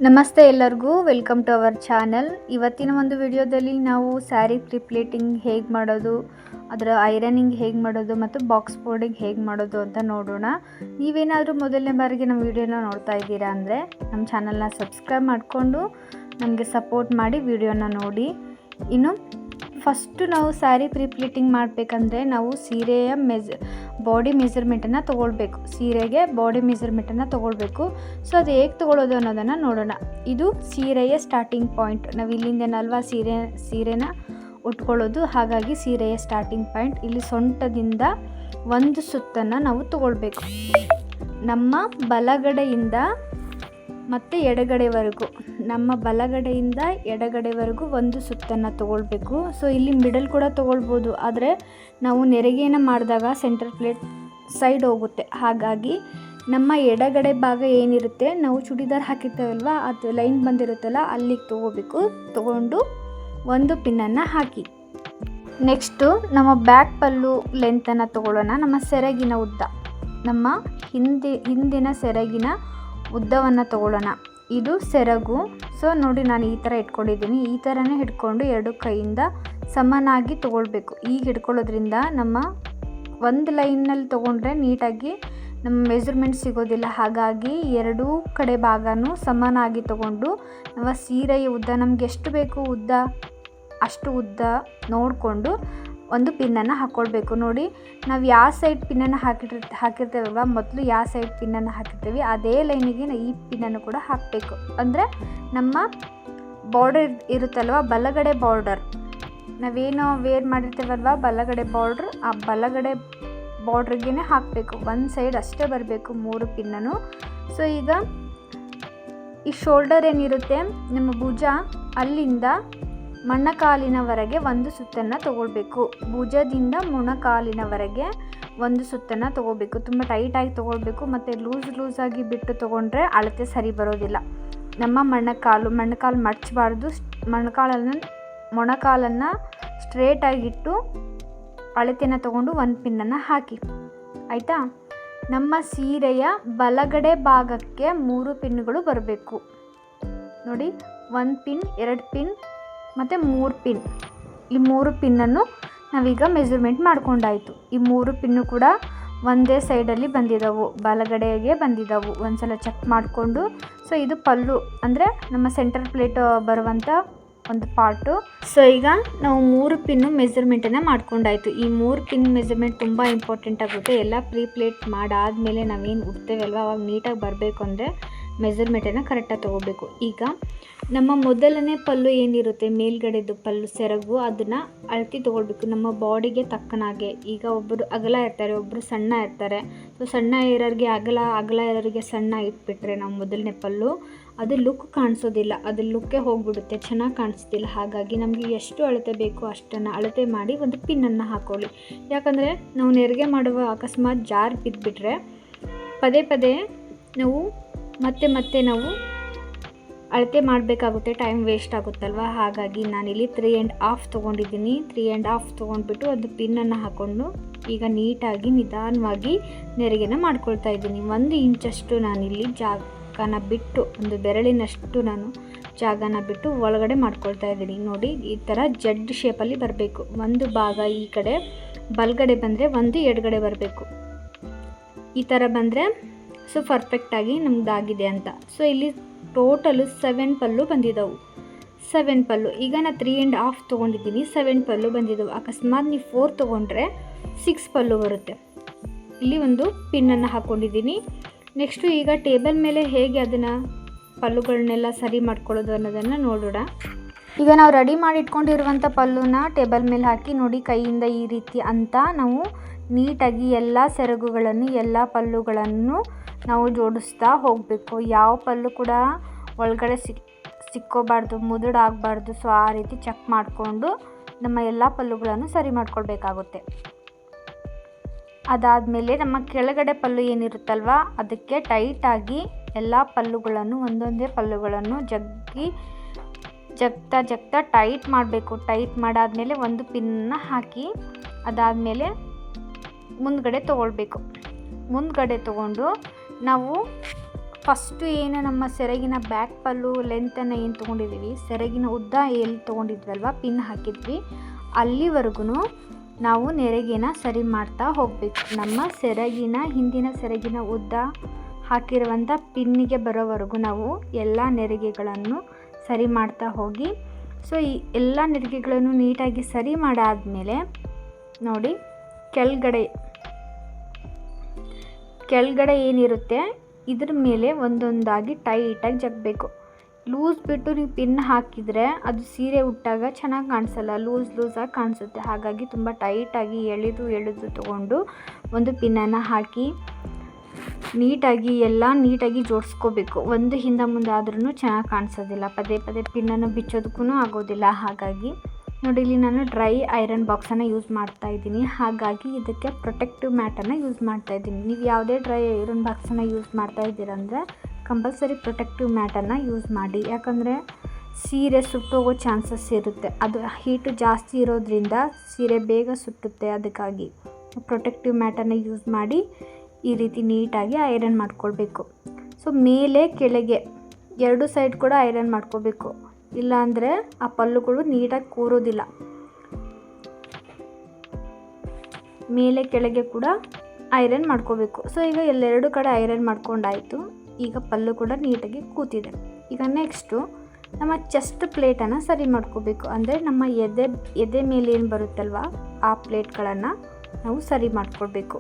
ನಮಸ್ತೆ ಎಲ್ಲರಿಗೂ, welcome to our channel. ಇವತ್ತಿನ ಒಂದು ವಿಡಿಯೋದಲ್ಲಿ ನಾವು ಸ್ಯಾರಿ ಪ್ರಿಪ್ಲೇಟಿಂಗ್ ಹೇಗೆ ಮಾಡೋದು, ಅದರ ಐರನಿಂಗ್ ಹೇಗೆ ಮಾಡೋದು ಮತ್ತು ಬಾಕ್ಸ್ ಫೋಲ್ಡಿಂಗ್ ಹೇಗೆ ಮಾಡೋದು ಅಂತ ನೋಡೋಣ. ನೀವೇನಾದರೂ ಮೊದಲನೇ ಬಾರಿಗೆ ನಮ್ಮ ವಿಡಿಯೋನ ನೋಡ್ತಾ ಇದ್ದೀರಾ ಅಂದರೆ ನಮ್ಮ ಚಾನಲ್ನ ಸಬ್ಸ್ಕ್ರೈಬ್ ಮಾಡಿಕೊಂಡು ನಮಗೆ ಸಪೋರ್ಟ್ ಮಾಡಿ ವಿಡಿಯೋನ ನೋಡಿ. ಇನ್ನು ಫಸ್ಟು ನಾವು ಸ್ಯಾರಿ ಪ್ರಿಪ್ಲೇಟಿಂಗ್ ಮಾಡಬೇಕಂದ್ರೆ ನಾವು ಸೀರೆಯ ಬಾಡಿ ಮೆಜರ್ಮೆಂಟನ್ನು ತೊಗೊಳ್ಬೇಕು. ಸೀರೆಗೆ ಬಾಡಿ ಮೆಜರ್ಮೆಂಟನ್ನು ತೊಗೊಳ್ಬೇಕು. ಸೊ ಅದು ಹೇಗೆ ತೊಗೊಳ್ಳೋದು ಅನ್ನೋದನ್ನು ನೋಡೋಣ. ಇದು ಸೀರೆಯ ಸ್ಟಾರ್ಟಿಂಗ್ ಪಾಯಿಂಟ್. ನಾವು ಇಲ್ಲಿಂದನಲ್ವಾ ಸೀರೆನ ಉಟ್ಕೊಳ್ಳೋದು, ಹಾಗಾಗಿ ಸೀರೆಯ ಸ್ಟಾರ್ಟಿಂಗ್ ಪಾಯಿಂಟ್ ಇಲ್ಲಿ ಸೊಂಟದಿಂದ ಒಂದು ಸುತ್ತನ್ನು ನಾವು ತೊಗೊಳ್ಬೇಕು. ನಮ್ಮ ಬಲಗಡೆಯಿಂದ ಮತ್ತು ಎಡಗಡೆವರೆಗೂ, ನಮ್ಮ ಬಲಗಡೆಯಿಂದ ಎಡಗಡೆವರೆಗೂ ಒಂದು ಸುತ್ತನ್ನು ತೊಗೊಳ್ಬೇಕು. ಸೊ ಇಲ್ಲಿ ಮಿಡಲ್ ಕೂಡ ತೊಗೊಳ್ಬೋದು, ಆದರೆ ನಾವು ನೆರಿಗೆಯನ್ನು ಮಾಡಿದಾಗ ಸೆಂಟರ್ ಪ್ಲೇಟ್ ಸೈಡ್ ಹೋಗುತ್ತೆ. ಹಾಗಾಗಿ ನಮ್ಮ ಎಡಗಡೆ ಭಾಗ ಏನಿರುತ್ತೆ, ನಾವು ಚೂಡಿದಾರ್ ಹಾಕಿರ್ತೇವಲ್ವ, ಅದು ಲೈನ್ ಬಂದಿರುತ್ತಲ್ಲ ಅಲ್ಲಿಗೆ ತೊಗೊಂಡು ಒಂದು ಪಿನ್ನನ್ನು ಹಾಕಿ. ನೆಕ್ಸ್ಟು ನಮ್ಮ ಬ್ಯಾಕ್ ಪಲ್ಲು ಲೆಂತನ್ನು ತೊಗೊಳ್ಳೋಣ. ನಮ್ಮ ಸೆರಗಿನ ಉದ್ದ, ನಮ್ಮ ಹಿಂದಿನ ಸೆರಗಿನ ಉದ್ದವನ್ನು ತೊಗೊಳ್ಳೋಣ. ಇದು ಸೆರಗು. ಸೊ ನೋಡಿ, ನಾನು ಈ ಥರ ಇಟ್ಕೊಂಡಿದ್ದೀನಿ. ಈ ಥರನೇ ಹಿಡ್ಕೊಂಡು ಎರಡು ಕೈಯಿಂದ ಸಮನಾಗಿ ತೊಗೊಳ್ಬೇಕು. ಈಗ ಹಿಡ್ಕೊಳ್ಳೋದ್ರಿಂದ ನಮ್ಮ ಒಂದು ಲೈನಲ್ಲಿ ತೊಗೊಂಡ್ರೆ ನೀಟಾಗಿ ನಮ್ಮ ಮೆಜರ್ಮೆಂಟ್ ಸಿಗೋದಿಲ್ಲ. ಹಾಗಾಗಿ ಎರಡೂ ಕಡೆ ಭಾಗನೂ ಸಮನಾಗಿ ತೊಗೊಂಡು ನಮ್ಮ ಸೀರೆಯ ಉದ್ದ ನಮ್ಗೆ ಎಷ್ಟು ಬೇಕು ಉದ್ದ, ಅಷ್ಟು ಉದ್ದ ನೋಡಿಕೊಂಡು ಒಂದು ಪಿನ್ನನ್ನು ಹಾಕ್ಕೊಳ್ಬೇಕು. ನೋಡಿ, ನಾವು ಯಾವ ಸೈಡ್ ಪಿನ್ನನ್ನು ಹಾಕಿರ್ತೇವಲ್ವ, ಮೊದಲು ಯಾವ ಸೈಡ್ ಪಿನ್ನನ್ನು ಹಾಕಿರ್ತೀವಿ ಅದೇ ಲೈನಿಗೆ ಈ ಪಿನ್ನನ್ನು ಕೂಡ ಹಾಕಬೇಕು. ಅಂದರೆ ನಮ್ಮ ಬಾರ್ಡರ್ ಇರುತ್ತಲ್ವ, ಬಲಗಡೆ ಬಾರ್ಡರ್, ನಾವೇನೋ ವೇರ್ ಮಾಡಿರ್ತೇವಲ್ವ ಬಲಗಡೆ ಬಾರ್ಡ್ರ್, ಆ ಬಲಗಡೆ ಬಾರ್ಡ್ರಿಗೇ ಹಾಕಬೇಕು. ಒಂದು ಸೈಡ್ ಅಷ್ಟೇ ಬರಬೇಕು 3 ಪಿನ್ನನ್ನು. ಸೊ ಈಗ ಈ ಶೋಲ್ಡರ್ ಏನಿರುತ್ತೆ, ನಮ್ಮ ಭುಜ, ಅಲ್ಲಿಂದ ಮೊಣಕಾಲಿನವರೆಗೆ ಒಂದು ಸುತ್ತನ್ನು ತೊಗೊಳ್ಬೇಕು. ಭುಜದಿಂದ ಮೊಣಕಾಲಿನವರೆಗೆ ಒಂದು ಸುತ್ತನ್ನು ತೊಗೋಬೇಕು. ತುಂಬ ಟೈಟಾಗಿ ತೊಗೊಳ್ಬೇಕು, ಮತ್ತು ಲೂಸಾಗಿ ಬಿಟ್ಟು ತೊಗೊಂಡ್ರೆ ಅಳತೆ ಸರಿ ಬರೋದಿಲ್ಲ. ನಮ್ಮ ಮೊಣಕಾಲು ಮಡಚಬಾರ್ದು. ಮೊಣಕಾಲನ್ನು ಸ್ಟ್ರೇಟಾಗಿಟ್ಟು ಅಳತೆನ ತೊಗೊಂಡು ಒಂದು ಪಿನ್ನನ್ನು ಹಾಕಿ. ಆಯಿತಾ? ನಮ್ಮ ಸೀರೆಯ ಬಲಗಡೆ ಭಾಗಕ್ಕೆ 3 ಪಿನ್ಗಳು ಬರಬೇಕು. ನೋಡಿ, 1 ಪಿನ್, 2 ಪಿನ್ ಮತ್ತು 3 ಪಿನ್. ಈ 3 ಪಿನ್ನನ್ನು ನಾವೀಗ ಮೆಜರ್ಮೆಂಟ್ ಮಾಡ್ಕೊಂಡಾಯಿತು. ಈ 3 ಪಿನ್ನು ಕೂಡ ಒಂದೇ ಸೈಡಲ್ಲಿ ಬಂದಿದ್ದಾವೆ, ಬಲಗಡೆಗೆ ಬಂದಿದ್ದಾವೆ. ಒಂದ್ಸಲ ಚೆಕ್ ಮಾಡಿಕೊಂಡು. ಸೊ ಇದು ಪಲ್ಲು, ಅಂದರೆ ನಮ್ಮ ಸೆಂಟರ್ ಪ್ಲೇಟ್ ಬರುವಂಥ ಒಂದು ಪಾರ್ಟು. ಸೊ ಈಗ ನಾವು 3 ಪಿನ್ನು ಮೆಜರ್ಮೆಂಟನ್ನು ಮಾಡ್ಕೊಂಡಾಯಿತು. ಈ 3 ಪಿನ್ ಮೆಜರ್ಮೆಂಟ್ ತುಂಬ ಇಂಪಾರ್ಟೆಂಟ್ ಆಗುತ್ತೆ. ಎಲ್ಲ ಪ್ಲೇಟ್ ಮಾಡಾದಮೇಲೆ ನಾವೇನು ಉಡ್ತೇವಲ್ವ ಅವಾಗ ನೀಟಾಗಿ ಬರಬೇಕು ಅಂದರೆ ಮೆಜರ್ಮೆಂಟನ್ನು ಕರೆಕ್ಟಾಗಿ ತೊಗೋಬೇಕು. ಈಗ ನಮ್ಮ ಮೊದಲನೇ ಪಲ್ಲು ಏನಿರುತ್ತೆ, ಮೇಲ್ಗಡೆದು ಪಲ್ಲು ಸೆರಗು, ಅದನ್ನು ಅಳತೆ ತೊಗೊಳ್ಬೇಕು ನಮ್ಮ ಬಾಡಿಗೆ ತಕ್ಕನಾಗೆ. ಈಗ ಒಬ್ಬರು ಅಗಲ ಇರ್ತಾರೆ, ಒಬ್ಬರು ಸಣ್ಣ ಇರ್ತಾರೆ. ಸೊ ಸಣ್ಣ ಇರೋರಿಗೆ ಅಗಲ ಇರೋರಿಗೆ ಸಣ್ಣ ಇಟ್ಬಿಟ್ರೆ ನಾವು ಮೊದಲನೇ ಪಲ್ಲು ಅದು ಲುಕ್ ಕಾಣಿಸೋದಿಲ್ಲ, ಅದು ಲುಕ್ಕೇ ಹೋಗಿಬಿಡುತ್ತೆ, ಚೆನ್ನಾಗಿ ಕಾಣಿಸೋದಿಲ್ಲ. ಹಾಗಾಗಿ ನಮಗೆ ಎಷ್ಟು ಅಳತೆ ಬೇಕೋ ಅಷ್ಟನ್ನು ಅಳತೆ ಮಾಡಿ ಒಂದು ಪಿನ್ನನ್ನು ಹಾಕ್ಕೊಳ್ಳಿ. ಯಾಕಂದರೆ ನಾವು ನೆರಿಗೆ ಮಾಡುವ ಅಕಸ್ಮಾತ್ ಜಾರ್ ಬಿದ್ದುಬಿಟ್ರೆ ಪದೇ ನಾವು ಮತ್ತೆ ನಾವು ಅಳತೆ ಮಾಡಬೇಕಾಗುತ್ತೆ, ಟೈಮ್ ವೇಸ್ಟ್ ಆಗುತ್ತಲ್ವ. ಹಾಗಾಗಿ ನಾನಿಲ್ಲಿ 3.5 ತೊಗೊಂಡಿದ್ದೀನಿ. 3.5 ತೊಗೊಂಡ್ಬಿಟ್ಟು ಒಂದು ಪಿನ್ನನ್ನು ಹಾಕ್ಕೊಂಡು ಈಗ ನೀಟಾಗಿ ನಿಧಾನವಾಗಿ ನೆರಿಗೆನ ಮಾಡ್ಕೊಳ್ತಾ ಇದ್ದೀನಿ. 1 ಇಂಚಷ್ಟು ನಾನಿಲ್ಲಿ ಜಾಗನ ಬಿಟ್ಟು, ಒಂದು ಬೆರಳಿನಷ್ಟು ನಾನು ಜಾಗನ ಬಿಟ್ಟು ಒಳಗಡೆ ಮಾಡ್ಕೊಳ್ತಾ ಇದ್ದೀನಿ. ನೋಡಿ, ಈ ಥರ ಜಡ್ ಶೇಪಲ್ಲಿ ಬರಬೇಕು. ಒಂದು ಭಾಗ ಈ ಕಡೆ ಬಲಗಡೆ ಬಂದರೆ ಒಂದು ಎಡಗಡೆ ಬರಬೇಕು. ಈ ಥರ ಬಂದರೆ ಸೊ ಪರ್ಫೆಕ್ಟಾಗಿ ನಮ್ದಾಗಿದೆ ಅಂತ. ಸೊ ಇಲ್ಲಿ ಟೋಟಲು 7 ಪಲ್ಲು ಬಂದಿದ್ದವು. 7 ಪಲ್ಲು. ಈಗ ನಾನು 3.5 ತೊಗೊಂಡಿದ್ದೀನಿ, 7 ಪಲ್ಲು ಬಂದಿದ್ದವು. ಅಕಸ್ಮಾತ್ ನೀವು 4 ತೊಗೊಂಡ್ರೆ 6 ಪಲ್ಲು ಬರುತ್ತೆ. ಇಲ್ಲಿ ಒಂದು ಪಿನ್ನನ್ನು ಹಾಕ್ಕೊಂಡಿದ್ದೀನಿ. ನೆಕ್ಸ್ಟು ಈಗ ಟೇಬಲ್ ಮೇಲೆ ಹೇಗೆ ಅದನ್ನು ಪಲ್ಲುಗಳನ್ನೆಲ್ಲ ಸರಿ ಮಾಡ್ಕೊಳ್ಳೋದು ಅನ್ನೋದನ್ನು ನೋಡೋಣ. ಈಗ ನಾವು ರೆಡಿ ಮಾಡಿ ಇಟ್ಕೊಂಡಿರುವಂಥ ಪಲ್ಲುನ ಟೇಬಲ್ ಮೇಲೆ ಹಾಕಿ, ನೋಡಿ ಕೈಯಿಂದ ಈ ರೀತಿ ಅಂತ ನಾವು ನೀಟಾಗಿ ಎಲ್ಲ ಸೆರಗುಗಳನ್ನು, ಎಲ್ಲ ಪಲ್ಲುಗಳನ್ನು ನಾವು ಜೋಡಿಸ್ತಾ ಹೋಗಬೇಕು. ಯಾವ ಪಲ್ಲು ಕೂಡ ಒಳಗಡೆ ಸಿಕ್ಕೋಬಾರ್ದು, ಮುದುಡಾಗಬಾರ್ದು. ಸೊ ಆ ರೀತಿ ಚೆಕ್ ಮಾಡಿಕೊಂಡು ನಮ್ಮ ಎಲ್ಲ ಪಲ್ಲುಗಳನ್ನು ಸರಿ ಮಾಡ್ಕೊಳ್ಬೇಕಾಗುತ್ತೆ. ಅದಾದಮೇಲೆ ನಮ್ಮ ಕೆಳಗಡೆ ಪಲ್ಲು ಏನಿರುತ್ತಲ್ವ ಅದಕ್ಕೆ ಟೈಟಾಗಿ ಎಲ್ಲ ಪಲ್ಲುಗಳನ್ನು, ಒಂದೊಂದೇ ಪಲ್ಲುಗಳನ್ನು ಜಗ್ತಾ ಟೈಟ್ ಮಾಡಬೇಕು. ಟೈಟ್ ಮಾಡಾದಮೇಲೆ ಒಂದು ಪಿನ್ನನ್ನು ಹಾಕಿ ಅದಾದಮೇಲೆ ಮುಂದ್ಗಡೆ ತೊಗೊಳ್ಬೇಕು. ಮುಂದ್ಗಡೆ ತೊಗೊಂಡು ನಾವು ಫಸ್ಟು ಏನು ನಮ್ಮ ಸೆರಗಿನ ಬ್ಯಾಕ್ ಪಲ್ಲು ಲೆಂತನ್ನು ಏನು ತೊಗೊಂಡಿದ್ದೀವಿ, ಸೆರಗಿನ ಉದ್ದ ಎಲ್ಲಿ ತೊಗೊಂಡಿದ್ವಲ್ವ ಪಿನ್ ಹಾಕಿದ್ವಿ ಅಲ್ಲಿವರೆಗೂ ನಾವು ನೆರಿಗೆನ ಸರಿ ಮಾಡ್ತಾ ಹೋಗಬೇಕು. ನಮ್ಮ ಸೆರಗಿನ ಹಿಂದಿನ ಸೆರಗಿನ ಉದ್ದ ಹಾಕಿರುವಂಥ ಪಿನ್ನಿಗೆ ಬರೋವರೆಗೂ ನಾವು ಎಲ್ಲ ನೆರಿಗೆಗಳನ್ನು ಸರಿ ಮಾಡ್ತಾ ಹೋಗಿ. ಸೊ ಈ ಎಲ್ಲ ನೆರಿಗೆಗಳನ್ನು ನೀಟಾಗಿ ಸರಿ ಮಾಡಾದಮೇಲೆ ನೋಡಿ ಕೆಳಗಡೆ ಏನಿರುತ್ತೆ ಇದ್ರ ಮೇಲೆ ಒಂದೊಂದಾಗಿ ಟೈಟಾಗಿ ಜಗ್ಬೇಕು. ಲೂಸ್ ಬಿಟ್ಟು ನೀವು ಪಿನ್ ಹಾಕಿದರೆ ಅದು ಸೀರೆ ಉಟ್ಟಾಗ ಚೆನ್ನಾಗಿ ಕಾಣಿಸಲ್ಲ, ಲೂಸಾಗಿ ಕಾಣಿಸುತ್ತೆ. ಹಾಗಾಗಿ ತುಂಬ ಟೈಟಾಗಿ ಎಳೆದು ತೊಗೊಂಡು ಒಂದು ಪಿನ್ನನ್ನು ಹಾಕಿ ನೀಟಾಗಿ ಜೋಡಿಸ್ಕೋಬೇಕು. ಒಂದು ಹಿಂದೆ ಮುಂದೆ ಆದ್ರೂ ಚೆನ್ನಾಗಿ ಕಾಣಿಸೋದಿಲ್ಲ, ಪದೇ ಪಿನ್ನನ್ನು ಬಿಚ್ಚೋದಕ್ಕೂ ಆಗೋದಿಲ್ಲ. ಹಾಗಾಗಿ ನೋಡಿ ಇಲ್ಲಿ ನಾನು ಡ್ರೈ ಐರನ್ ಬಾಕ್ಸನ್ನು ಯೂಸ್ ಮಾಡ್ತಾಯಿದ್ದೀನಿ. ಹಾಗಾಗಿ ಇದಕ್ಕೆ ಪ್ರೊಟೆಕ್ಟಿವ್ ಮ್ಯಾಟನ್ನು ಯೂಸ್ ಮಾಡ್ತಾಯಿದ್ದೀನಿ. ನೀವು ಯಾವುದೇ ಡ್ರೈ ಐರನ್ ಬಾಕ್ಸನ್ನು ಯೂಸ್ ಮಾಡ್ತಾಯಿದ್ದೀರಂದರೆ ಕಂಪಲ್ಸರಿ ಪ್ರೊಟೆಕ್ಟಿವ್ ಮ್ಯಾಟನ್ನು ಯೂಸ್ ಮಾಡಿ. ಯಾಕಂದರೆ ಸೀರೆ ಸುಟ್ಟೋಗೋ ಚಾನ್ಸಸ್ ಇರುತ್ತೆ, ಅದು ಹೀಟು ಜಾಸ್ತಿ ಇರೋದ್ರಿಂದ ಸೀರೆ ಬೇಗ ಸುಟ್ಟುತ್ತೆ. ಅದಕ್ಕಾಗಿ ಪ್ರೊಟೆಕ್ಟಿವ್ ಮ್ಯಾಟನ್ನು ಯೂಸ್ ಮಾಡಿ ಈ ರೀತಿ ನೀಟಾಗಿ ಐರನ್ ಮಾಡ್ಕೊಳ್ಬೇಕು. ಸೊ ಮೇಲೆ ಕೆಳಗೆ ಎರಡು ಸೈಡ್ ಕೂಡ ಐರನ್ ಮಾಡ್ಕೋಬೇಕು, ಇಲ್ಲಾಂದರೆ ಆ ಪಲ್ಲುಗಳು ನೀಟಾಗಿ ಕೂರೋದಿಲ್ಲ. ಮೇಲೆ ಕೆಳಗೆ ಕೂಡ ಐರನ್ ಮಾಡ್ಕೋಬೇಕು. ಸೊ ಈಗ ಎಲ್ಲೆರಡು ಕಡೆ ಐರನ್ ಮಾಡ್ಕೊಂಡಾಯಿತು. ಈಗ ಪಲ್ಲು ಕೂಡ ನೀಟಾಗಿ ಕೂತಿದೆ. ಈಗ ನೆಕ್ಸ್ಟು ನಮ್ಮ ಚೆಸ್ಟ್ ಪ್ಲೇಟನ್ನು ಸರಿ ಮಾಡ್ಕೋಬೇಕು. ಅಂದರೆ ನಮ್ಮ ಎದೆ ಮೇಲೆ ಏನು ಬರುತ್ತಲ್ವ ಆ ಪ್ಲೇಟ್ಗಳನ್ನು ನಾವು ಸರಿ ಮಾಡ್ಕೊಳ್ಬೇಕು.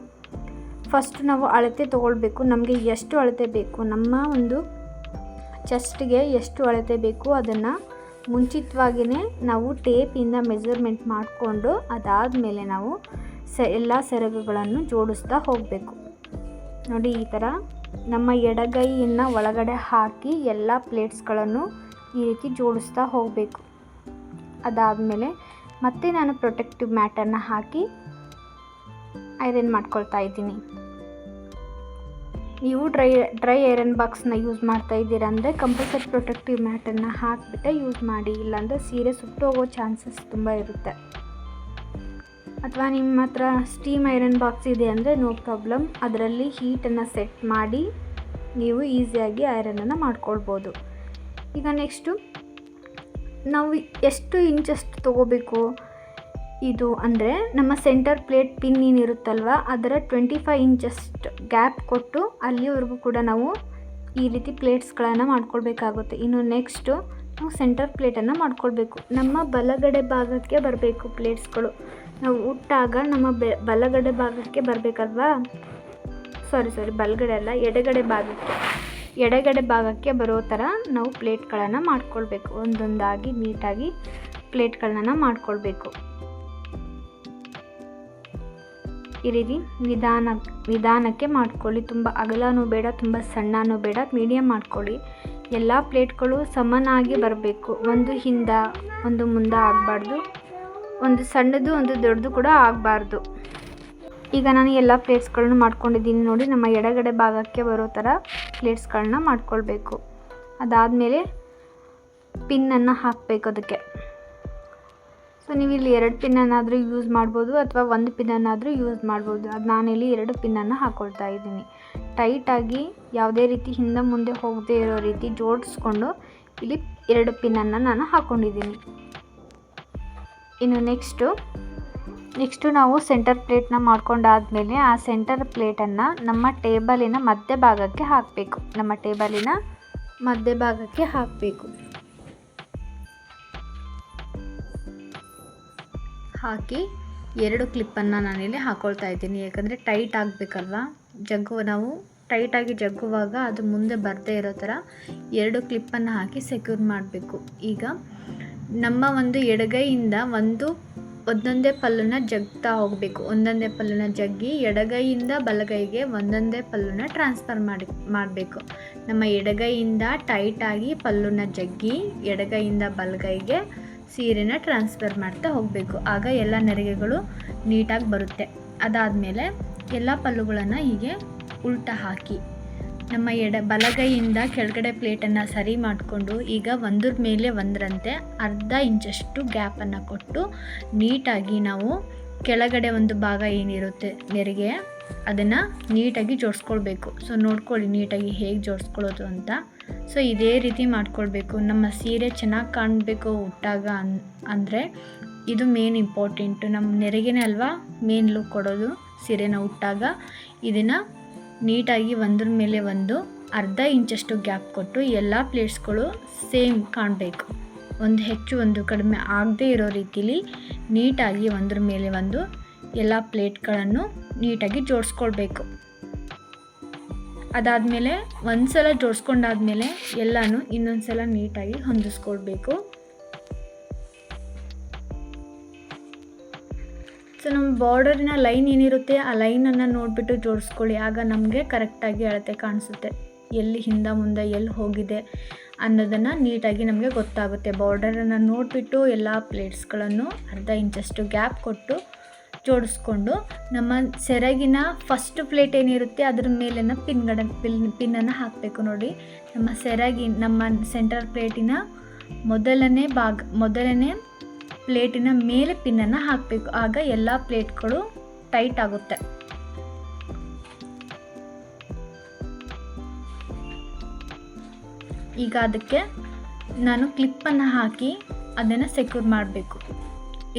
ಫಸ್ಟ್ ನಾವು ಅಳತೆ ತೊಗೊಳ್ಬೇಕು. ನಮಗೆ ಎಷ್ಟು ಅಳತೆ ಬೇಕು, ನಮ್ಮ ಒಂದು ಚೆಸ್ಟ್ಗೆ ಎಷ್ಟು ಅಳತೆ ಬೇಕು ಅದನ್ನು ಮುಂಚಿತವಾಗಿಯೇ ನಾವು ಟೇಪಿಂದ ಮೆಜರ್ಮೆಂಟ್ ಮಾಡಿಕೊಂಡು ಅದಾದಮೇಲೆ ನಾವು ಎಲ್ಲ ಸೆರಗುಗಳನ್ನು ಜೋಡಿಸ್ತಾ ಹೋಗಬೇಕು. ನೋಡಿ ಈ ಥರ ನಮ್ಮ ಎಡಗೈಯನ್ನು ಒಳಗಡೆ ಹಾಕಿ ಎಲ್ಲ ಪ್ಲೇಟ್ಸ್ಗಳನ್ನು ಈ ರೀತಿ ಜೋಡಿಸ್ತಾ ಹೋಗಬೇಕು. ಅದಾದಮೇಲೆ ಮತ್ತೆ ನಾನು ಪ್ರೊಟೆಕ್ಟಿವ್ ಮ್ಯಾಟನ್ನು ಹಾಕಿ ಐರನ್ ಮಾಡ್ಕೊಳ್ತಾ ಇದ್ದೀನಿ. ನೀವು ಡ್ರೈ ಐರನ್ ಬಾಕ್ಸ್ನ ಯೂಸ್ ಮಾಡ್ತಾ ಇದ್ದೀರಾ ಅಂದರೆ ಕಂಪಲ್ಸರಿ ಪ್ರೊಟೆಕ್ಟಿವ್ ಮ್ಯಾಟನ್ನು ಹಾಕಿಬಿಟ್ಟೆ ಯೂಸ್ ಮಾಡಿ, ಇಲ್ಲಾಂದರೆ ಸೀರೆ ಸುಟ್ಟೋಗೋ ಚಾನ್ಸಸ್ ತುಂಬ ಇರುತ್ತೆ. ಅಥವಾ ನಿಮ್ಮ ಹತ್ರ ಸ್ಟೀಮ್ ಐರನ್ ಬಾಕ್ಸ್ ಇದೆ ಅಂದರೆ ನೋ ಪ್ರಾಬ್ಲಮ್, ಅದರಲ್ಲಿ ಹೀಟನ್ನು ಸೆಟ್ ಮಾಡಿ ನೀವು ಈಸಿಯಾಗಿ ಐರನನ್ನು ಮಾಡ್ಕೊಳ್ಬೋದು. ಈಗ ನೆಕ್ಸ್ಟು ನಾವು ಎಷ್ಟು ಇಂಚಷ್ಟು ತೊಗೋಬೇಕು ಇದು ಅಂದರೆ ನಮ್ಮ ಸೆಂಟರ್ ಪ್ಲೇಟ್ ಪಿನ್ ಏನಿರುತ್ತಲ್ವ ಅದರ 25 ಇಂಚಷ್ಟು ಗ್ಯಾಪ್ ಕೊಟ್ಟು ಅಲ್ಲಿವರೆಗೂ ಕೂಡ ನಾವು ಈ ರೀತಿ ಪ್ಲೇಟ್ಸ್ಗಳನ್ನು ಮಾಡ್ಕೊಳ್ಬೇಕಾಗುತ್ತೆ. ಇನ್ನು ನೆಕ್ಸ್ಟು ನಾವು ಸೆಂಟರ್ ಪ್ಲೇಟನ್ನು ಮಾಡ್ಕೊಳ್ಬೇಕು. ನಮ್ಮ ಬಲಗಡೆ ಭಾಗಕ್ಕೆ ಬರಬೇಕು ಪ್ಲೇಟ್ಸ್ಗಳು. ನಾವು ಉಟ್ಟಾಗ ನಮ್ಮ ಬಲಗಡೆ ಭಾಗಕ್ಕೆ ಬರಬೇಕಲ್ವಾ, ಸಾರಿ ಬಲಗಡೆ ಅಲ್ಲ, ಎಡಗಡೆ ಭಾಗಕ್ಕೆ ಬರೋ ಥರ ನಾವು ಪ್ಲೇಟ್ಗಳನ್ನು ಮಾಡ್ಕೊಳ್ಬೇಕು. ಒಂದೊಂದಾಗಿ ನೀಟಾಗಿ ಪ್ಲೇಟ್ಗಳನ್ನು ಮಾಡ್ಕೊಳ್ಬೇಕು. ಈ ರೀತಿ ನಿಧಾನಕ್ಕೆ ಮಾಡ್ಕೊಳ್ಳಿ. ತುಂಬ ಅಗಲನೂ ಬೇಡ, ತುಂಬ ಸಣ್ಣನೂ ಬೇಡ, ಮೀಡಿಯಮ್ ಮಾಡ್ಕೊಳ್ಳಿ. ಎಲ್ಲ ಪ್ಲೇಟ್ಗಳು ಸಮನಾಗಿ ಬರಬೇಕು. ಒಂದು ಹಿಂದೆ ಒಂದು ಮುಂದೆ ಆಗಬಾರ್ದು, ಒಂದು ಸಣ್ಣದು ಒಂದು ದೊಡ್ಡದು ಕೂಡ ಆಗಬಾರ್ದು. ಈಗ ನಾನು ಎಲ್ಲ ಪ್ಲೇಟ್ಸ್ಗಳನ್ನು ಮಾಡ್ಕೊಂಡಿದ್ದೀನಿ ನೋಡಿ. ನಮ್ಮ ಎಡಗಡೆ ಭಾಗಕ್ಕೆ ಬರೋ ಥರ ಪ್ಲೇಟ್ಸ್ಗಳನ್ನ ಮಾಡ್ಕೊಳ್ಬೇಕು. ಅದಾದಮೇಲೆ ಪಿನ್ನನ್ನು ಹಾಕಬೇಕು ಅದಕ್ಕೆ. ಸೊ ನೀವು ಇಲ್ಲಿ 2 ಪಿನ್ನನ್ನಾದರೂ ಯೂಸ್ ಮಾಡ್ಬೋದು ಅಥವಾ 1 ಪಿನ್ನನ್ನಾದರೂ ಯೂಸ್ ಮಾಡ್ಬೋದು. ಅದು ನಾನಿಲ್ಲಿ 2 ಪಿನ್ನನ್ನು ಹಾಕ್ಕೊಳ್ತಾ ಇದ್ದೀನಿ. ಟೈಟಾಗಿ ಯಾವುದೇ ರೀತಿ ಹಿಂದೆ ಮುಂದೆ ಹೋಗದೇ ಇರೋ ರೀತಿ ಜೋಡಿಸ್ಕೊಂಡು ಇಲ್ಲಿ 2 ಪಿನ್ನನ್ನು ನಾನು ಹಾಕ್ಕೊಂಡಿದ್ದೀನಿ. ಇನ್ನು ನೆಕ್ಸ್ಟು ನಾವು ಸೆಂಟರ್ ಪ್ಲೇಟ್ನ ಮಾಡ್ಕೊಂಡಾದಮೇಲೆ ಆ ಸೆಂಟರ್ ಪ್ಲೇಟನ್ನು ನಮ್ಮ ಟೇಬಲಿನ ಮಧ್ಯಭಾಗಕ್ಕೆ ಹಾಕಬೇಕು. ಹಾಕಿ 2 ಕ್ಲಿಪ್ಪನ್ನು ನಾನಿಲ್ಲಿ ಹಾಕ್ಕೊಳ್ತಾ ಇದ್ದೀನಿ. ಯಾಕಂದರೆ ಟೈಟ್ ಆಗಬೇಕಲ್ವ, ನಾವು ಟೈಟಾಗಿ ಜಗ್ಗುವಾಗ ಅದು ಮುಂದೆ ಬರದೇ ಇರೋ ಥರ 2 ಕ್ಲಿಪ್ಪನ್ನು ಹಾಕಿ ಸೆಕ್ಯೂರ್ ಮಾಡಬೇಕು. ಈಗ ನಮ್ಮ ಒಂದು ಎಡಗೈಯಿಂದ ಒಂದೊಂದೇ ಪಲ್ಲುನ ಜಗ್ತಾ ಹೋಗಬೇಕು. ಒಂದೊಂದೇ ಪಲ್ಲುನ ಜಗ್ಗಿ ಎಡಗೈಯಿಂದ ಬಲಗೈಗೆ ಒಂದೊಂದೇ ಪಲ್ಲುನ ಟ್ರಾನ್ಸ್ಫರ್ ಮಾಡಬೇಕು. ನಮ್ಮ ಎಡಗೈಯಿಂದ ಟೈಟಾಗಿ ಪಲ್ಲುನ ಜಗ್ಗಿ ಎಡಗೈಯಿಂದ ಬಲಗೈಗೆ ಸೀರೆನ ಟ್ರಾನ್ಸ್ಫರ್ ಮಾಡ್ತಾ ಹೋಗಬೇಕು. ಆಗ ಎಲ್ಲ ನೆರಿಗೆಗಳು ನೀಟಾಗಿ ಬರುತ್ತೆ. ಅದಾದಮೇಲೆ ಎಲ್ಲ ಪಲ್ಲುಗಳನ್ನು ಹೀಗೆ ಉಲ್ಟಾ ಹಾಕಿ ನಮ್ಮ ಬಲಗೈಯಿಂದ ಕೆಳಗಡೆ ಪ್ಲೇಟನ್ನು ಸರಿ ಮಾಡಿಕೊಂಡು ಈಗ ಒಂದ್ರ ಮೇಲೆ ಒಂದರಂತೆ ಅರ್ಧ ಇಂಚಷ್ಟು ಗ್ಯಾಪನ್ನು ಕೊಟ್ಟು ನೀಟಾಗಿ ನಾವು ಕೆಳಗಡೆ ಒಂದು ಭಾಗ ಏನಿರುತ್ತೆ ನೆರಿಗೆ ಅದನ್ನು ನೀಟಾಗಿ ಜೋಡಿಸ್ಕೊಳ್ಬೇಕು. ಸೊ ನೋಡ್ಕೊಳ್ಳಿ ನೀಟಾಗಿ ಹೇಗೆ ಜೋಡಿಸ್ಕೊಳ್ಳೋದು ಅಂತ. ಸೊ ಇದೇ ರೀತಿ ಮಾಡ್ಕೊಳ್ಬೇಕು. ನಮ್ಮ ಸೀರೆ ಚೆನ್ನಾಗಿ ಕಾಣಬೇಕು ಉಟ್ಟಾಗ ಅಂದರೆ ಇದು ಮೇನ್ ಇಂಪಾರ್ಟೆಂಟು. ನಮ್ಮ ನೆರಿಗೆನೇ ಅಲ್ವಾ ಮೇನ್ ಲುಕ್ ಕೊಡೋದು ಸೀರೆನ ಉಟ್ಟಾಗ. ಇದನ್ನು ನೀಟಾಗಿ ಒಂದ್ರ ಮೇಲೆ ಒಂದು ಅರ್ಧ ಇಂಚಷ್ಟು ಗ್ಯಾಪ್ ಕೊಟ್ಟು ಎಲ್ಲ ಪ್ಲೇಟ್ಸ್ಗಳು ಸೇಮ್ ಕಾಣಬೇಕು. ಒಂದು ಹೆಚ್ಚು ಒಂದು ಕಡಿಮೆ ಆಗದೇ ಇರೋ ರೀತಿಲಿ ನೀಟಾಗಿ ಒಂದ್ರ ಮೇಲೆ ಒಂದು ಎಲ್ಲ ಪ್ಲೇಟ್ಗಳನ್ನು ನೀಟಾಗಿ ಜೋಡಿಸ್ಕೊಳ್ಬೇಕು. ಅದಾದಮೇಲೆ ಒಂದು ಸಲ ಜೋಡಿಸ್ಕೊಂಡಾದ್ಮೇಲೆ ಎಲ್ಲನೂ ಇನ್ನೊಂದು ಸಲ ನೀಟಾಗಿ ಹೊಂದಿಸ್ಕೊಳ್ಬೇಕು. ಸೊ ನಮ್ಮ ಬಾರ್ಡರಿನ ಲೈನ್ ಏನಿರುತ್ತೆ ಆ ಲೈನನ್ನು ನೋಡಿಬಿಟ್ಟು ಜೋಡಿಸ್ಕೊಳ್ಳಿ. ಆಗ ನಮಗೆ ಕರೆಕ್ಟಾಗಿ ಅಳತೆ ಕಾಣಿಸುತ್ತೆ. ಎಲ್ಲಿ ಹಿಂದೆ ಮುಂದೆ ಎಲ್ಲಿ ಹೋಗಿದೆ ಅನ್ನೋದನ್ನು ನೀಟಾಗಿ ನಮಗೆ ಗೊತ್ತಾಗುತ್ತೆ. ಬಾರ್ಡರನ್ನು ನೋಡಿಬಿಟ್ಟು ಎಲ್ಲ ಪ್ಲೇಟ್ಸ್ಗಳನ್ನು ಅರ್ಧ ಇಂಚಷ್ಟು ಗ್ಯಾಪ್ ಕೊಟ್ಟು ಜೋಡಿಸ್ಕೊಂಡು ನಮ್ಮ ಸೆರಗಿನ ಫಸ್ಟ್ ಪ್ಲೇಟ್ ಏನಿರುತ್ತೆ ಅದ್ರ ಮೇಲಿನ ಪಿನ್ನನ್ನು ಹಾಕಬೇಕು. ನೋಡಿ ನಮ್ಮ ಸೆಂಟರ್ ಪ್ಲೇಟಿನ ಮೊದಲನೇ ಪ್ಲೇಟಿನ ಮೇಲೆ ಪಿನ್ನನ್ನು ಹಾಕಬೇಕು. ಆಗ ಎಲ್ಲ ಪ್ಲೇಟ್ಗಳು ಟೈಟ್ ಆಗುತ್ತೆ. ಈಗ ಅದಕ್ಕೆ ನಾನು ಕ್ಲಿಪ್ಪನ್ನು ಹಾಕಿ ಅದನ್ನು ಸೆಕ್ಯೂರ್ ಮಾಡಬೇಕು.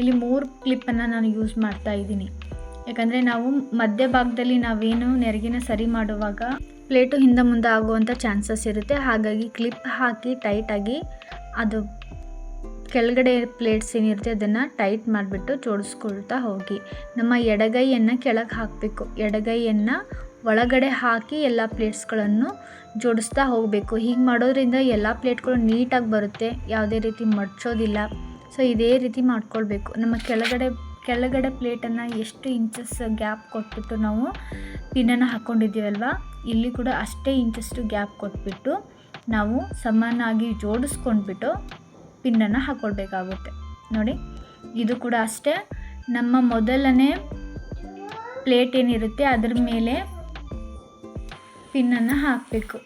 ಇಲ್ಲಿ 3 ಕ್ಲಿಪ್ಪನ್ನು ನಾನು ಯೂಸ್ ಮಾಡ್ತಾ ಇದ್ದೀನಿ. ಯಾಕಂದರೆ ನಾವು ಮಧ್ಯಭಾಗದಲ್ಲಿ ನಾವೇನು ನೆರಿಗೆನ ಸರಿ ಮಾಡುವಾಗ ಪ್ಲೇಟು ಹಿಂದೆ ಮುಂದೆ ಆಗುವಂಥ ಚಾನ್ಸಸ್ ಇರುತ್ತೆ. ಹಾಗಾಗಿ ಕ್ಲಿಪ್ ಹಾಕಿ ಟೈಟಾಗಿ ಅದು ಕೆಳಗಡೆ ಪ್ಲೇಟ್ಸ್ ಏನಿರುತ್ತೆ ಅದನ್ನು ಟೈಟ್ ಮಾಡಿಬಿಟ್ಟು ಜೋಡಿಸ್ಕೊಳ್ತಾ ಹೋಗಿ. ನಮ್ಮ ಎಡಗೈಯನ್ನು ಕೆಳಗೆ ಹಾಕಬೇಕು. ಎಡಗೈಯನ್ನು ಒಳಗಡೆ ಹಾಕಿ ಎಲ್ಲ ಪ್ಲೇಟ್ಸ್ಗಳನ್ನು ಜೋಡಿಸ್ತಾ ಹೋಗಬೇಕು. ಹೀಗೆ ಮಾಡೋದ್ರಿಂದ ಎಲ್ಲ ಪ್ಲೇಟ್ಗಳು ನೀಟಾಗಿ ಬರುತ್ತೆ, ಯಾವುದೇ ರೀತಿ ಮಡ್ಚೋದಿಲ್ಲ. ಸೊ ಇದೇ ರೀತಿ ಮಾಡ್ಕೊಳ್ಬೇಕು. ನಮ್ಮ ಕೆಳಗಡೆ ಪ್ಲೇಟನ್ನು ಎಷ್ಟು ಇಂಚಸ್ ಗ್ಯಾಪ್ ಕೊಟ್ಬಿಟ್ಟು ನಾವು ಪಿನ್ನನ್ನು ಹಾಕ್ಕೊಂಡಿದ್ದೀವಲ್ವ, ಇಲ್ಲಿ ಕೂಡ ಅಷ್ಟೇ ಇಂಚಷ್ಟು ಗ್ಯಾಪ್ ಕೊಟ್ಬಿಟ್ಟು ನಾವು ಸಮಾನಾಗಿ ಜೋಡಿಸ್ಕೊಂಡ್ಬಿಟ್ಟು ಪಿನ್ನನ್ನು ಹಾಕ್ಕೊಳ್ಬೇಕಾಗುತ್ತೆ. ನೋಡಿ ಇದು ಕೂಡ ಅಷ್ಟೇ. ನಮ್ಮ ಮೊದಲನೇ ಪ್ಲೇಟ್ ಏನಿರುತ್ತೆ ಅದ್ರ ಮೇಲೆ ಪಿನ್ನನ್ನು ಹಾಕಬೇಕು.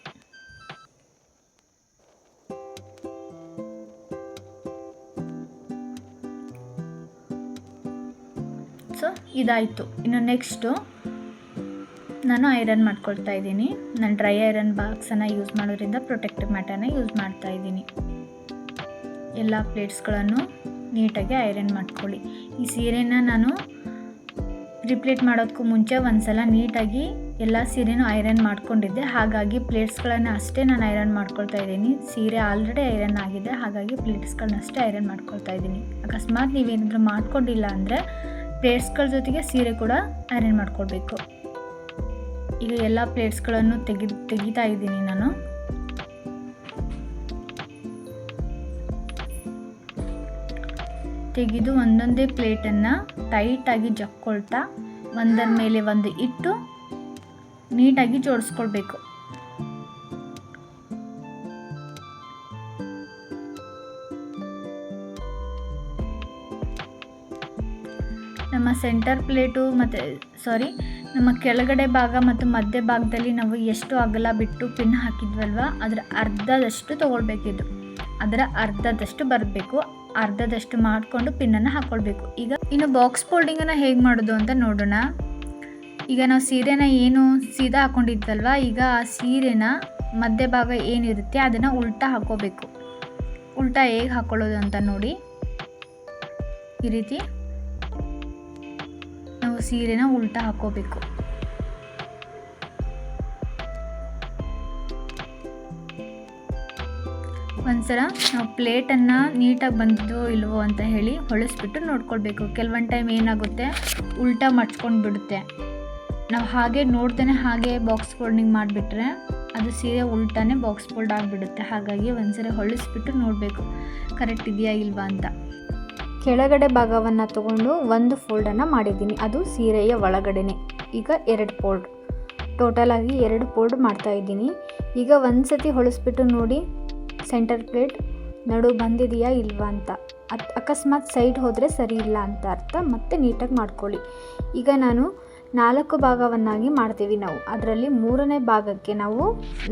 ಸೊ ಇದಾಯಿತು. ಇನ್ನು ನೆಕ್ಸ್ಟು ನಾನು ಐರನ್ ಮಾಡ್ಕೊಳ್ತಾ ಇದ್ದೀನಿ. ನಾನು ಡ್ರೈ ಐರನ್ ಬಾಕ್ಸನ್ನು ಯೂಸ್ ಮಾಡೋದ್ರಿಂದ ಪ್ರೊಟೆಕ್ಟಿವ್ ಮ್ಯಾಟನ್ನು ಯೂಸ್ ಮಾಡ್ತಾ ಇದ್ದೀನಿ. ಎಲ್ಲ ಪ್ಲೇಟ್ಸ್ಗಳನ್ನು ನೀಟಾಗಿ ಐರನ್ ಮಾಡ್ಕೊಳ್ಳಿ. ಈ ಸೀರೆನ ನಾನು ರಿಪ್ಲೇಟ್ ಮಾಡೋದಕ್ಕೂ ಮುಂಚೆ ಒಂದು ಸಲ ನೀಟಾಗಿ ಎಲ್ಲ ಸೀರೆನೂ ಐರನ್ ಮಾಡ್ಕೊಂಡಿದ್ದೆ. ಹಾಗಾಗಿ ಪ್ಲೇಟ್ಸ್ಗಳನ್ನು ಅಷ್ಟೇ ನಾನು ಐರನ್ ಮಾಡ್ಕೊಳ್ತಾ ಇದ್ದೀನಿ. ಸೀರೆ ಆಲ್ರೆಡಿ ಐರನ್ ಆಗಿದೆ, ಹಾಗಾಗಿ ಪ್ಲೇಟ್ಸ್ಗಳನ್ನ ಅಷ್ಟೇ ಐರನ್ ಮಾಡ್ಕೊಳ್ತಾ ಇದ್ದೀನಿ. ಅಕಸ್ಮಾತ್ ನೀವೇನಾದರೂ ಮಾಡ್ಕೊಂಡಿಲ್ಲ ಅಂದರೆ ಪ್ಲೇಟ್ಸ್ಗಳ ಜೊತೆಗೆ ಸೀರೆ ಕೂಡ ಐರನ್ ಮಾಡ್ಕೊಳ್ಬೇಕು. ಈಗ ಎಲ್ಲ ಪ್ಲೇಟ್ಸ್ಗಳನ್ನು ತೆಗಿತಾ ಇದ್ದೀನಿ ನಾನು. ತೆಗೆದು ಒಂದೊಂದೇ ಪ್ಲೇಟನ್ನು ಟೈಟಾಗಿ ಜಕ್ಕೊಳ್ತಾ ಒಂದರ ಮೇಲೆ ಒಂದು ಇಟ್ಟು ನೀಟಾಗಿ ಜೋಡಿಸ್ಕೊಳ್ಬೇಕು. ನಮ್ಮ ಸೆಂಟರ್ ಪ್ಲೇಟು ನಮ್ಮ ಕೆಳಗಡೆ ಭಾಗ ಮತ್ತು ಮಧ್ಯ ಭಾಗದಲ್ಲಿ ನಾವು ಎಷ್ಟು ಅಗಲ ಬಿಟ್ಟು ಪಿನ್ ಹಾಕಿದ್ವಲ್ವ ಅದರ ಅರ್ಧದಷ್ಟು ತೊಗೊಳ್ಬೇಕಿದ್ದು. ಅದರ ಅರ್ಧದಷ್ಟು ಬರಬೇಕು. ಅರ್ಧದಷ್ಟು ಮಾಡಿಕೊಂಡು ಪಿನ್ನನ್ನು ಹಾಕ್ಕೊಳ್ಬೇಕು. ಈಗ ಇನ್ನು ಬಾಕ್ಸ್ ಫೋಲ್ಡಿಂಗನ್ನು ಹೇಗೆ ಮಾಡೋದು ಅಂತ ನೋಡೋಣ. ಈಗ ನಾವು ಸೀರೆನ ಏನು ಸೀದಾ ಹಾಕ್ಕೊಂಡಿದ್ವಲ್ವ, ಈಗ ಆ ಸೀರೆನ ಮಧ್ಯಭಾಗ ಏನಿರುತ್ತೆ ಅದನ್ನು ಉಲ್ಟಾ ಹಾಕ್ಕೋಬೇಕು. ಉಲ್ಟಾ ಹೇಗೆ ಹಾಕ್ಕೊಳ್ಳೋದು ಅಂತ ನೋಡಿ. ಈ ರೀತಿ ನಾವು ಸೀರೆನ ಉಲ್ಟಾ ಹಾಕ್ಕೋಬೇಕು. ಒಂದ್ಸಲ ನಾವು ಪ್ಲೇಟನ್ನು ನೀಟಾಗಿ ಬಂದಿದೋ ಇಲ್ವೋ ಅಂತ ಹೇಳಿ ಹೊಳಿಸ್ಬಿಟ್ಟು ನೋಡ್ಕೊಳ್ಬೇಕು. ಕೆಲವೊಂದು ಟೈಮ್ ಏನಾಗುತ್ತೆ ಉಲ್ಟಾ ಮಡ್ಚ್ಕೊಂಡು ಬಿಡುತ್ತೆ. ನಾವು ಹಾಗೆ ನೋಡ್ದೇ ಹಾಗೆ ಬಾಕ್ಸ್ ಫೋಲ್ಡಿಂಗ್ ಮಾಡಿಬಿಟ್ರೆ ಅದು ಸೀರೆ ಉಲ್ಟಾನೇ ಬಾಕ್ಸ್ ಫೋಲ್ಡ್ ಆಗಿಬಿಡುತ್ತೆ. ಹಾಗಾಗಿ ಒಂದ್ಸರಿ ಹೊಳಿಸ್ಬಿಟ್ಟು ನೋಡಬೇಕು ಕರೆಕ್ಟ್ ಇದೆಯಾ ಇಲ್ವಾ ಅಂತ. ಕೆಳಗಡೆ ಭಾಗವನ್ನು ತಗೊಂಡು ಒಂದು ಫೋಲ್ಡನ್ನು ಮಾಡಿದ್ದೀನಿ, ಅದು ಸೀರೆಯ ಒಳಗಡೆನೆ. ಈಗ 2 ಫೋಲ್ಡ್, ಟೋಟಲಾಗಿ 2 ಫೋಲ್ಡ್ ಮಾಡ್ತಾಯಿದ್ದೀನಿ. ಈಗ ಒಂದು ಸತಿ ಹೊಳಿಸ್ಬಿಟ್ಟು ನೋಡಿ ಸೆಂಟರ್ ಪ್ಲೇಟ್ ನಡು ಬಂದಿದೆಯಾ ಇಲ್ವಾ ಅಂತ. ಅಕಸ್ಮಾತ್ ಸೈಡ್ ಹೋದರೆ ಸರಿ ಇಲ್ಲ ಅಂತ ಅರ್ಥ. ಮತ್ತೆ ನೀಟಾಗಿ ಮಾಡ್ಕೊಳ್ಳಿ. ಈಗ ನಾನು 4 ಭಾಗವನ್ನಾಗಿ ಮಾಡ್ತೀವಿ ನಾವು. ಅದರಲ್ಲಿ 3ನೇ ಭಾಗಕ್ಕೆ ನಾವು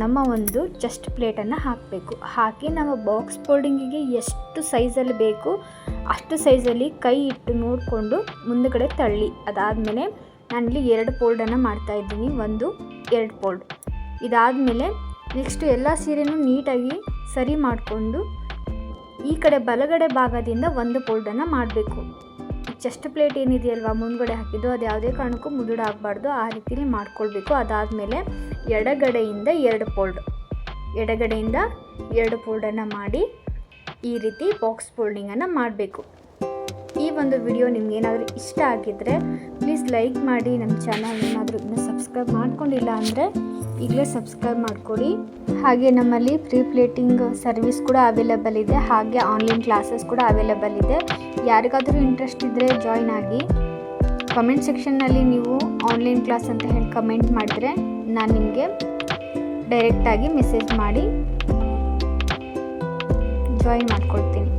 ನಮ್ಮ ಒಂದು ಚೆಸ್ಟ್ ಪ್ಲೇಟನ್ನು ಹಾಕಬೇಕು. ಹಾಕಿ ನಾವು ಬಾಕ್ಸ್ ಫೋಲ್ಡಿಂಗಿಗೆ ಎಷ್ಟು ಸೈಜಲ್ಲಿ ಬೇಕು ಅಷ್ಟು ಸೈಜಲ್ಲಿ ಕೈ ಇಟ್ಟು ನೋಡಿಕೊಂಡು ಮುಂದುಗಡೆ ತಳ್ಳಿ. ಅದಾದಮೇಲೆ ನಾನಿಲ್ಲಿ 2 ಫೋಲ್ಡನ್ನು ಮಾಡ್ತಾಯಿದ್ದೀನಿ, 1 2 ಫೋಲ್ಡ್. ಇದಾದಮೇಲೆ ನೆಕ್ಸ್ಟು ಎಲ್ಲ ಸೀರೆನೂ ನೀಟಾಗಿ ಸರಿ ಮಾಡಿಕೊಂಡು ಈ ಕಡೆ ಬಲಗಡೆ ಭಾಗದಿಂದ 1 ಫೋಲ್ಡನ್ನು ಮಾಡಬೇಕು. ಚೆಸ್ಟ್ ಪ್ಲೇಟ್ ಏನಿದೆಯಲ್ವ ಮುಂದ್ಗಡೆ ಹಾಕಿದ್ದು, ಅದು ಯಾವುದೇ ಕಾರಣಕ್ಕೂ ಮುದುಡ ಆಗಬಾರ್ದು, ಆ ರೀತಿಲಿ ಮಾಡ್ಕೊಳ್ಬೇಕು. ಅದಾದಮೇಲೆ ಎಡಗಡೆಯಿಂದ 2 ಫೋಲ್ಡ್, ಎಡಗಡೆಯಿಂದ 2 ಫೋಲ್ಡನ್ನು ಮಾಡಿ ಈ ರೀತಿ ಬಾಕ್ಸ್ ಫೋಲ್ಡಿಂಗನ್ನು ಮಾಡಬೇಕು. ಈ ಒಂದು ವಿಡಿಯೋ ನಿಮಗೇನಾದರೂ ಇಷ್ಟ ಆಗಿದ್ದರೆ ಪ್ಲೀಸ್ ಲೈಕ್ ಮಾಡಿ. ನಮ್ಮ ಚಾನಲ್ ಏನಾದರೂ ಇನ್ನೂ ಸಬ್ಸ್ಕ್ರೈಬ್ ಮಾಡ್ಕೊಂಡಿಲ್ಲ ಅಂದರೆ ಈಗಲೇ ಸಬ್ಸ್ಕ್ರೈಬ್ ಮಾಡ್ಕೊಳ್ಳಿ. ಹಾಗೆ ನಮ್ಮಲ್ಲಿ ಫ್ರೀ ಪ್ಲೇಟಿಂಗ್ ಸರ್ವಿಸ್ ಕೂಡ ಅವೈಲೇಬಲ್ ಇದೆ, ಹಾಗೆ ಆನ್ಲೈನ್ ಕ್ಲಾಸಸ್ ಕೂಡ ಅವೈಲೇಬಲ್ ಇದೆ. ಯಾರಿಗಾದರೂ ಇಂಟ್ರೆಸ್ಟ್ ಇದ್ದರೆ ಜಾಯ್ನ್ ಆಗಿ. ಕಮೆಂಟ್ ಸೆಕ್ಷನ್ನಲ್ಲಿ ನೀವು ಆನ್ಲೈನ್ ಕ್ಲಾಸ್ ಅಂತ ಹೇಳಿ ಕಮೆಂಟ್ ಮಾಡಿದರೆ ನಾನು ನಿಮಗೆ ಡೈರೆಕ್ಟಾಗಿ ಮೆಸೇಜ್ ಮಾಡಿ ಜಾಯಿನ್ ಮಾಡ್ಕೊಳ್ತೀನಿ.